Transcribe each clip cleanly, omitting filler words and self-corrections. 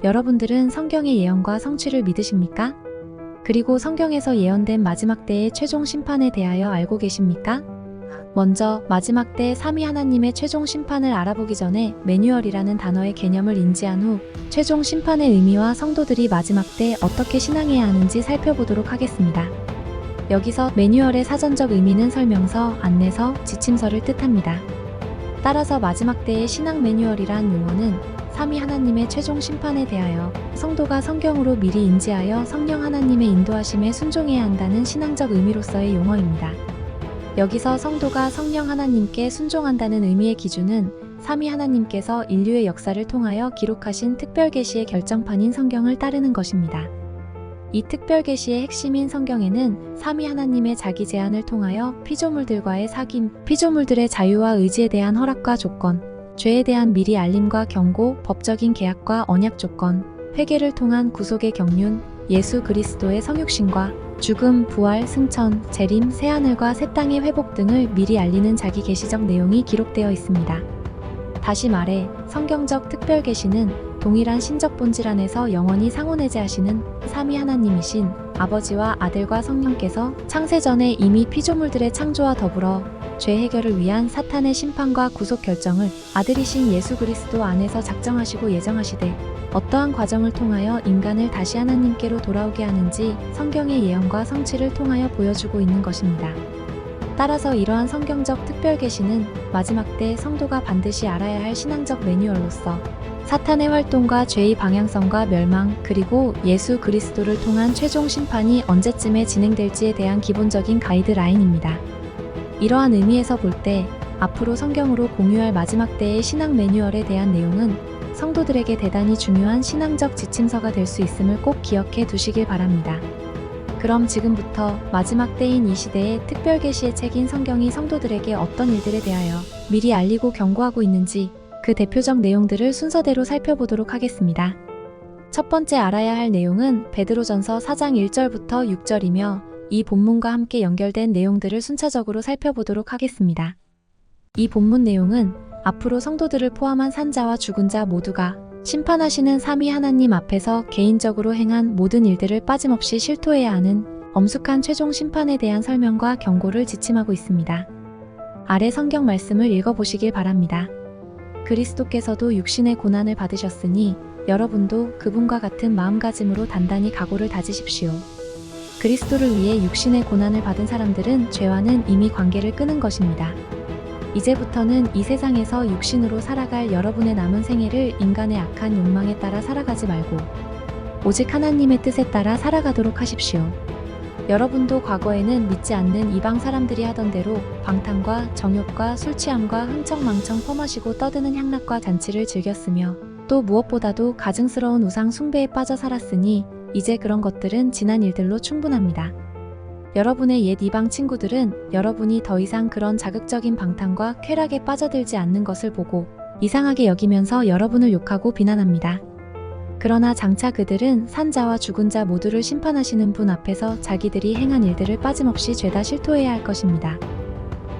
여러분들은 성경의 예언과 성취를 믿으십니까? 그리고 성경에서 예언된 마지막 때의 최종 심판에 대하여 알고 계십니까? 먼저 마지막 때 삼위 하나님의 최종 심판을 알아보기 전에 매뉴얼이라는 단어의 개념을 인지한 후 최종 심판의 의미와 성도들이 마지막 때 어떻게 신앙해야 하는지 살펴보도록 하겠습니다. 여기서 매뉴얼의 사전적 의미는 설명서, 안내서, 지침서를 뜻합니다. 따라서 마지막 때의 신앙 매뉴얼이란 용어는 삼위 하나님의 최종 심판에 대하여 성도가 성경으로 미리 인지하여 성령 하나님의 인도하심에 순종해야 한다는 신앙적 의미로서의 용어입니다. 여기서 성도가 성령 하나님께 순종한다는 의미의 기준은 삼위 하나님께서 인류의 역사를 통하여 기록하신 특별계시의 결정판인 성경을 따르는 것입니다. 이 특별계시의 핵심인 성경에는 삼위 하나님의 자기 제안을 통하여 피조물들과의 사귐, 피조물들의 자유와 의지에 대한 허락과 조건, 죄에 대한 미리 알림과 경고, 법적인 계약과 언약 조건, 회개를 통한 구속의 경륜, 예수 그리스도의 성육신과 죽음, 부활, 승천, 재림, 새하늘과 새 땅의 회복 등을 미리 알리는 자기 계시적 내용이 기록되어 있습니다. 다시 말해 성경적 특별계시는 동일한 신적 본질 안에서 영원히 상호내재하시는 삼위 하나님이신 아버지와 아들과 성령께서 창세전에 이미 피조물들의 창조와 더불어 죄 해결을 위한 사탄의 심판과 구속 결정을 아들이신 예수 그리스도 안에서 작정하시고 예정하시되 어떠한 과정을 통하여 인간을 다시 하나님께로 돌아오게 하는지 성경의 예언과 성취를 통하여 보여주고 있는 것입니다. 따라서 이러한 성경적 특별계시는 마지막 때 성도가 반드시 알아야 할 신앙적 매뉴얼로서 사탄의 활동과 죄의 방향성과 멸망, 그리고 예수 그리스도를 통한 최종 심판이 언제쯤에 진행될지에 대한 기본적인 가이드라인입니다. 이러한 의미에서 볼 때 앞으로 성경으로 공유할 마지막 때의 신앙 매뉴얼에 대한 내용은 성도들에게 대단히 중요한 신앙적 지침서가 될 수 있음을 꼭 기억해 두시길 바랍니다. 그럼 지금부터 마지막 때인 이 시대의 특별계시의 책인 성경이 성도들에게 어떤 일들에 대하여 미리 알리고 경고하고 있는지 그 대표적 내용들을 순서대로 살펴보도록 하겠습니다. 첫 번째 알아야 할 내용은 베드로전서 4장 1절부터 6절이며 이 본문과 함께 연결된 내용들을 순차적으로 살펴보도록 하겠습니다. 이 본문 내용은 앞으로 성도들을 포함한 산자와 죽은 자 모두가 심판하시는 삼위 하나님 앞에서 개인적으로 행한 모든 일들을 빠짐없이 실토해야 하는 엄숙한 최종 심판에 대한 설명과 경고를 지침하고 있습니다. 아래 성경 말씀을 읽어보시길 바랍니다. 그리스도께서도 육신의 고난을 받으셨으니 여러분도 그분과 같은 마음가짐으로 단단히 각오를 다지십시오. 그리스도를 위해 육신의 고난을 받은 사람들은 죄와는 이미 관계를 끊은 것입니다. 이제부터는 이 세상에서 육신으로 살아갈 여러분의 남은 생애를 인간의 악한 욕망에 따라 살아가지 말고 오직 하나님의 뜻에 따라 살아가도록 하십시오. 여러분도 과거에는 믿지 않는 이방 사람들이 하던 대로 방탕과 정욕과 술취함과 흥청망청 퍼마시고 떠드는 향락과 잔치를 즐겼으며 또 무엇보다도 가증스러운 우상 숭배에 빠져 살았으니 이제 그런 것들은 지난 일들로 충분합니다. 여러분의 옛 이방 친구들은 여러분이 더 이상 그런 자극적인 방탕과 쾌락에 빠져들지 않는 것을 보고 이상하게 여기면서 여러분을 욕하고 비난합니다. 그러나 장차 그들은 산자와 죽은 자 모두를 심판하시는 분 앞에서 자기들이 행한 일들을 빠짐없이 죄다 실토해야 할 것입니다.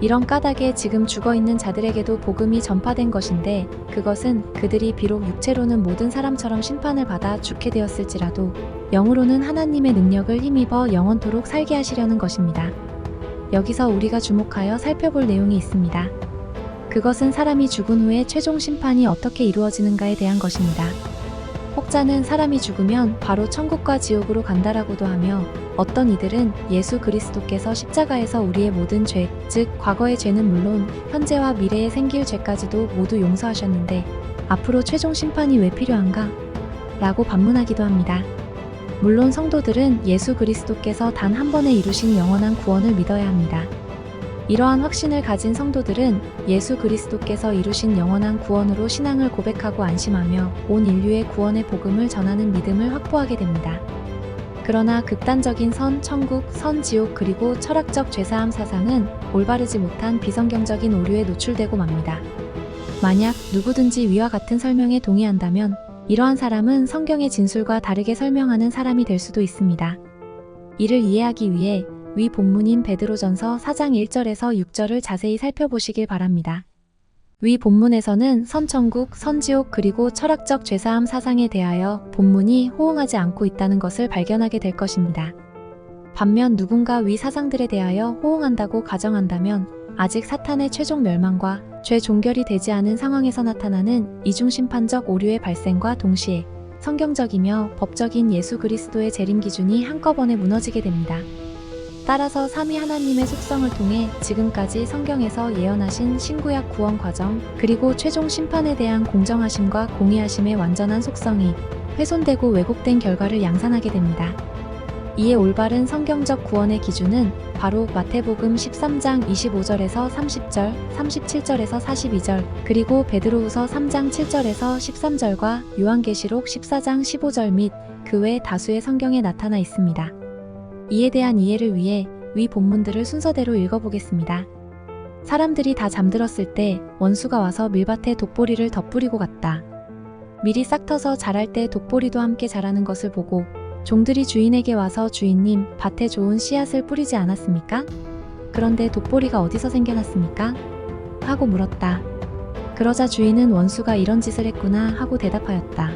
이런 까닭에 지금 죽어있는 자들에게도 복음이 전파된 것인데 그것은 그들이 비록 육체로는 모든 사람처럼 심판을 받아 죽게 되었을지라도 영으로는 하나님의 능력을 힘입어 영원토록 살게 하시려는 것입니다. 여기서 우리가 주목하여 살펴볼 내용이 있습니다. 그것은 사람이 죽은 후에 최종 심판이 어떻게 이루어지는가에 대한 것입니다. 혹자는 사람이 죽으면 바로 천국과 지옥으로 간다라고도 하며 어떤 이들은 예수 그리스도께서 십자가에서 우리의 모든 죄, 즉 과거의 죄는 물론 현재와 미래에 생길 죄까지도 모두 용서하셨는데 앞으로 최종 심판이 왜 필요한가? 라고 반문하기도 합니다. 물론 성도들은 예수 그리스도께서 단 한 번에 이루신 영원한 구원을 믿어야 합니다. 이러한 확신을 가진 성도들은 예수 그리스도께서 이루신 영원한 구원으로 신앙을 고백하고 안심하며 온 인류의 구원의 복음을 전하는 믿음을 확보하게 됩니다. 그러나 극단적인 선 천국, 선 지옥 그리고 철학적 죄사함 사상은 올바르지 못한 비성경적인 오류에 노출되고 맙니다. 만약 누구든지 위와 같은 설명에 동의한다면 이러한 사람은 성경의 진술과 다르게 설명하는 사람이 될 수도 있습니다. 이를 이해하기 위해 위 본문인 베드로전서 4장 1절에서 6절을 자세히 살펴보시길 바랍니다. 위 본문에서는 선천국, 선지옥 그리고 철학적 죄사함 사상에 대하여 본문이 호응하지 않고 있다는 것을 발견하게 될 것입니다. 반면 누군가 위 사상들에 대하여 호응한다고 가정한다면 아직 사탄의 최종 멸망과 죄 종결이 되지 않은 상황에서 나타나는 이중심판적 오류의 발생과 동시에 성경적이며 법적인 예수 그리스도의 재림 기준이 한꺼번에 무너지게 됩니다. 따라서 삼위 하나님의 속성을 통해 지금까지 성경에서 예언하신 신구약 구원 과정 그리고 최종 심판에 대한 공정하심과 공의하심의 완전한 속성이 훼손되고 왜곡된 결과를 양산하게 됩니다. 이에 올바른 성경적 구원의 기준은 바로 마태복음 13장 25절에서 30절, 37절에서 42절, 그리고 베드로후서 3장 7절에서 13절과 요한계시록 14장 15절 및 그 외 다수의 성경에 나타나 있습니다. 이에 대한 이해를 위해 위 본문들을 순서대로 읽어보겠습니다. 사람들이 다 잠들었을 때 원수가 와서 밀밭에 독보리를 덧뿌리고 갔다. 밀이 싹 터서 자랄 때 독보리도 함께 자라는 것을 보고 종들이 주인에게 와서 주인님, 밭에 좋은 씨앗을 뿌리지 않았습니까? 그런데 독보리가 어디서 생겨났습니까? 하고 물었다. 그러자 주인은 원수가 이런 짓을 했구나 하고 대답하였다.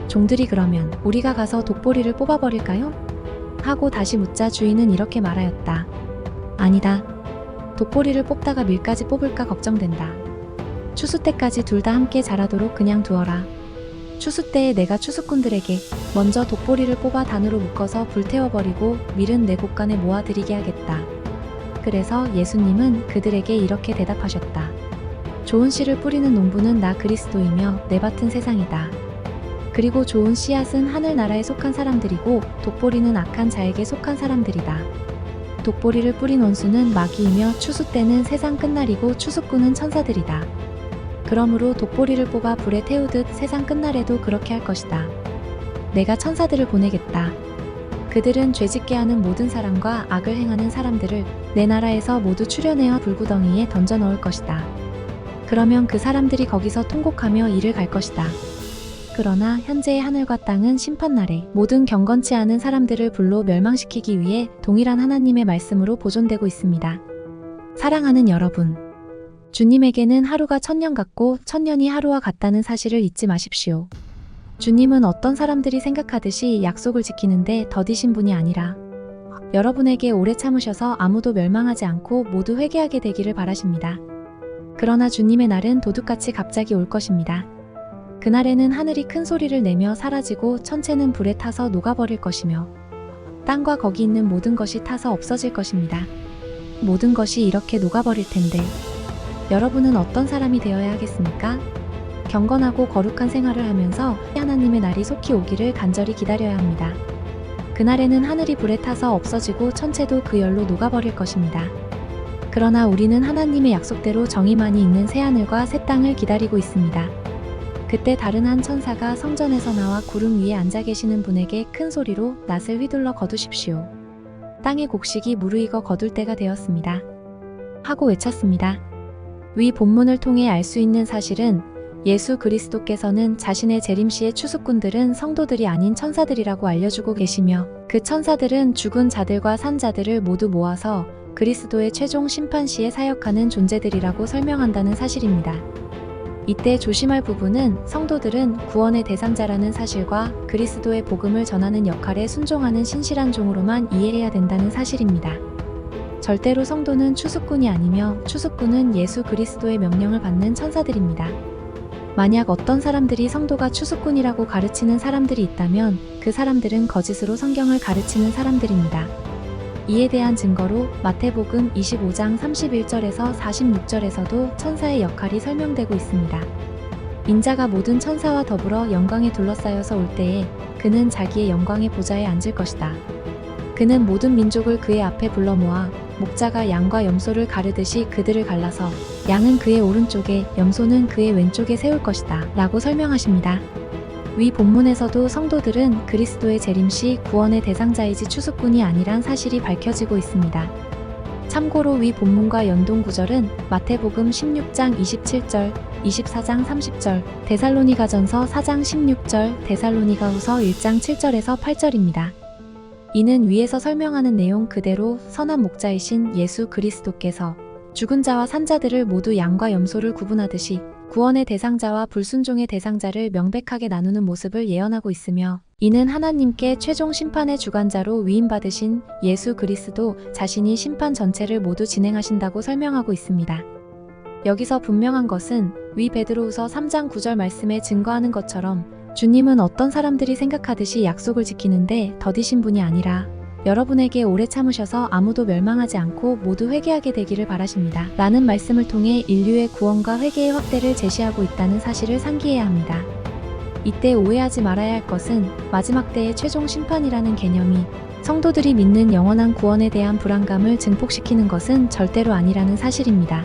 종들이 그러면 우리가 가서 독보리를 뽑아버릴까요? 하고 다시 묻자 주인은 이렇게 말하였다. 아니다. 독보리를 뽑다가 밀까지 뽑을까 걱정된다. 추수 때까지 둘 다 함께 자라도록 그냥 두어라. 추수 때에 내가 추수꾼들에게 먼저 독보리를 뽑아 단으로 묶어서 불태워버리고 밀은 내 곳간에 모아들이게 하겠다. 그래서 예수님은 그들에게 이렇게 대답하셨다. 좋은 씨를 뿌리는 농부는 나 그리스도이며 내 밭은 세상이다. 그리고 좋은 씨앗은 하늘나라에 속한 사람들이고 독보리는 악한 자에게 속한 사람들이다. 독보리를 뿌린 원수는 마귀이며 추수 때는 세상 끝날이고 추수꾼은 천사들이다. 그러므로 독보리를 뽑아 불에 태우듯 세상 끝날에도 그렇게 할 것이다. 내가 천사들을 보내겠다. 그들은 죄짓게 하는 모든 사람과 악을 행하는 사람들을 내 나라에서 모두 추려내어 불구덩이에 던져 넣을 것이다. 그러면 그 사람들이 거기서 통곡하며 이를 갈 것이다. 그러나 현재의 하늘과 땅은 심판날에 모든 경건치 않은 사람들을 불로 멸망시키기 위해 동일한 하나님의 말씀으로 보존되고 있습니다. 사랑하는 여러분, 주님에게는 하루가 1000년 같고 1000년이 하루와 같다는 사실을 잊지 마십시오. 주님은 어떤 사람들이 생각하듯이 약속을 지키는데 더디신 분이 아니라 여러분에게 오래 참으셔서 아무도 멸망하지 않고 모두 회개하게 되기를 바라십니다. 그러나 주님의 날은 도둑같이 갑자기 올 것입니다. 그날에는 하늘이 큰 소리를 내며 사라지고 천체는 불에 타서 녹아버릴 것이며 땅과 거기 있는 모든 것이 타서 없어질 것입니다. 모든 것이 이렇게 녹아버릴 텐데 여러분은 어떤 사람이 되어야 하겠습니까? 경건하고 거룩한 생활을 하면서 하나님의 날이 속히 오기를 간절히 기다려야 합니다. 그날에는 하늘이 불에 타서 없어지고 천체도 그 열로 녹아버릴 것입니다. 그러나 우리는 하나님의 약속대로 정의만이 있는 새하늘과 새 땅을 기다리고 있습니다. 그때 다른 한 천사가 성전에서 나와 구름 위에 앉아 계시는 분에게 큰 소리로 낫을 휘둘러 거두십시오. 땅의 곡식이 무르익어 거둘 때가 되었습니다. 하고 외쳤습니다. 위 본문을 통해 알 수 있는 사실은 예수 그리스도께서는 자신의 재림시의 추수꾼들은 성도들이 아닌 천사들이라고 알려주고 계시며 그 천사들은 죽은 자들과 산 자들을 모두 모아서 그리스도의 최종 심판 시에 사역하는 존재들이라고 설명한다는 사실입니다. 이때 조심할 부분은 성도들은 구원의 대상자라는 사실과 그리스도의 복음을 전하는 역할에 순종하는 신실한 종으로만 이해해야 된다는 사실입니다. 절대로 성도는 추수꾼이 아니며 추수꾼은 예수 그리스도의 명령을 받는 천사들입니다. 만약 어떤 사람들이 성도가 추수꾼이라고 가르치는 사람들이 있다면 그 사람들은 거짓으로 성경을 가르치는 사람들입니다. 이에 대한 증거로 마태복음 25장 31절에서 46절에서도 천사의 역할이 설명되고 있습니다. 인자가 모든 천사와 더불어 영광에 둘러싸여서 올 때에 그는 자기의 영광의 보좌에 앉을 것이다. 그는 모든 민족을 그의 앞에 불러 모아 목자가 양과 염소를 가르듯이 그들을 갈라서 양은 그의 오른쪽에 염소는 그의 왼쪽에 세울 것이다 라고 설명하십니다. 위 본문에서도 성도들은 그리스도의 재림시 구원의 대상자이지 추수꾼이 아니란 사실이 밝혀지고 있습니다. 참고로 위 본문과 연동 구절은 마태복음 16장 27절, 24장 30절, 데살로니가전서 4장 16절, 데살로니가후서 1장 7절에서 8절입니다. 이는 위에서 설명하는 내용 그대로 선한 목자이신 예수 그리스도께서 죽은 자와 산 자들을 모두 양과 염소를 구분하듯이 구원의 대상자와 불순종의 대상자를 명백하게 나누는 모습을 예언하고 있으며, 이는 하나님께 최종 심판의 주관자로 위임받으신 예수 그리스도 자신이 심판 전체를 모두 진행하신다고 설명하고 있습니다. 여기서 분명한 것은 위 베드로후서 3장 9절 말씀에 증거하는 것처럼 주님은 어떤 사람들이 생각하듯이 약속을 지키는데 더디신 분이 아니라 여러분에게 오래 참으셔서 아무도 멸망하지 않고 모두 회개하게 되기를 바라십니다. 라는 말씀을 통해 인류의 구원과 회개의 확대를 제시하고 있다는 사실을 상기해야 합니다. 이때 오해하지 말아야 할 것은 마지막 때의 최종 심판이라는 개념이 성도들이 믿는 영원한 구원에 대한 불안감을 증폭시키는 것은 절대로 아니라는 사실입니다.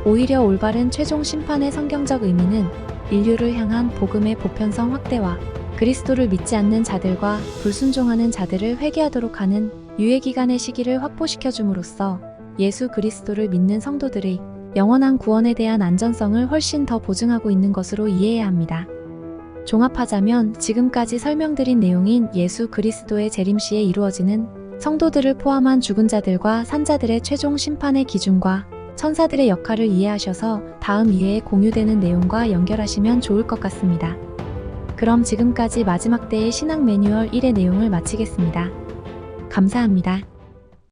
오히려 올바른 최종 심판의 성경적 의미는 인류를 향한 복음의 보편성 확대와 그리스도를 믿지 않는 자들과 불순종하는 자들을 회개하도록 하는 유예기간의 시기를 확보시켜 줌으로써 예수 그리스도를 믿는 성도들의 영원한 구원에 대한 안전성을 훨씬 더 보증하고 있는 것으로 이해해야 합니다. 종합하자면 지금까지 설명드린 내용인 예수 그리스도의 재림시에 이루어지는 성도들을 포함한 죽은 자들과 산 자들의 최종 심판의 기준과 천사들의 역할을 이해하셔서 다음 2회에 공유되는 내용과 연결하시면 좋을 것 같습니다. 그럼 지금까지 마지막 때의 신앙 매뉴얼 1의 내용을 마치겠습니다. 감사합니다.